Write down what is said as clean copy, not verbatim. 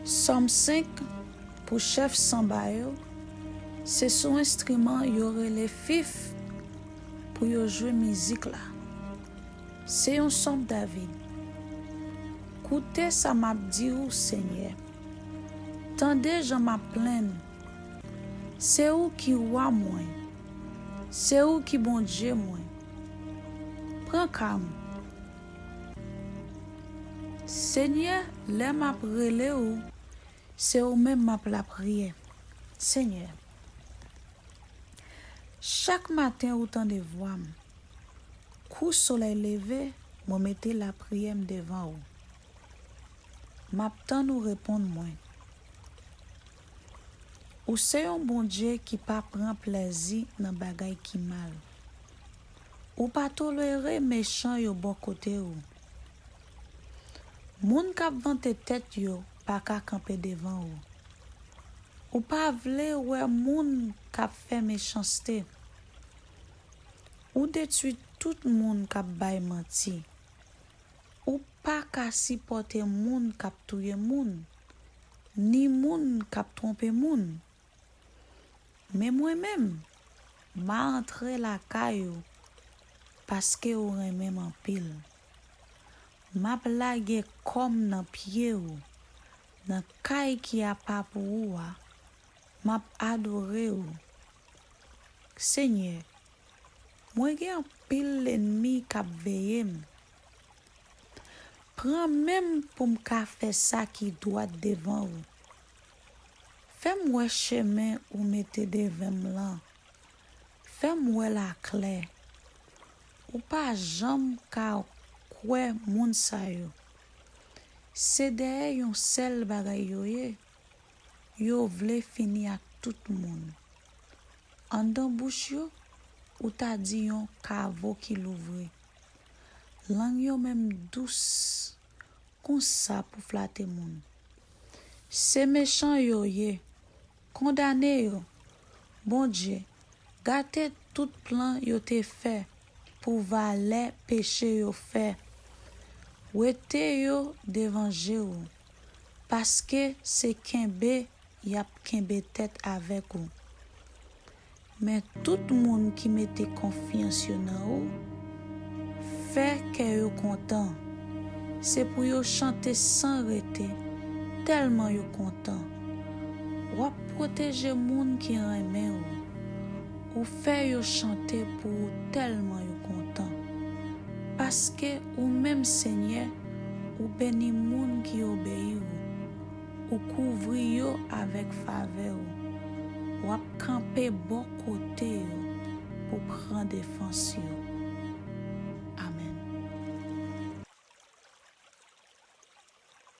Somme 5 pour chef samba yo, c'est son instrument yo relè fif pour yo jouer musique là. C'est un somme David. Koute ça m'a dit ou Seigneur. Tendez j'en m'a plaine. C'est où qui roi moi. C'est où qui bon Dieu moi. Prends calme. Seigneur, les m'a relé ou, c'est ou même m'a la prière. Seigneur, chaque matin ou temps de voix, coup soleil levé, moi mettez la prière devant ou. M'attend nous répondre moi. Ou c'est un bon Dieu qui pas prend plaisir dans bagay qui mal. Ou pas tolérer méchant yo bon côté ou. Moun k'ap vante tête yo pas ka camper devant ou. Ou pas vle ouais moun k'ap fait méchanceté. Ou détruit tout moun k'ap bay menti. Ou pas ka supporter moun k'ap touye moun. Ni moun k'ap tromper moun. Mais moi-même, m'a entré la caillou parce que ou même en pile. M'a blague comme dans pied ou, dans caille qui a pas pour ou, m'a adoré ou. Seigneur, moi gen en pile l'ennemi k'ap veille. Prends même pour m'ka faire ça qui doit devant ou. Fais-moi chemin ou mettez devant là. Fais-moi la clé. Ou pas jambe ka kwe moun sa yo. C'est derrière yon sel bagay yo ye. Yo vle fini ak tout moun. En dan bouche yo, ou ta di yon kavo ki l'ouvre. Lang yo même douce. Kon sa pour flatter moun. C'est méchant yo ye. Condamné yo. Bon Dieu, gâté tout plan yo te fait pour valer péché yo fait. Wete yo devant Dieu parce que c'est kembe y a kembe tête avec ou. Mais tout monde qui mette confiance dans ou fait que yo content. C'est pour yo chanter sans arrêter tellement yo content. Ou protéger moun qui aime ou fait yo chanter pour tellement yo content. Parce que ou même Seigneur ou béni moun qui obéit ou couvri yo avec faveur ou camper bon côté pour prendre défense yo.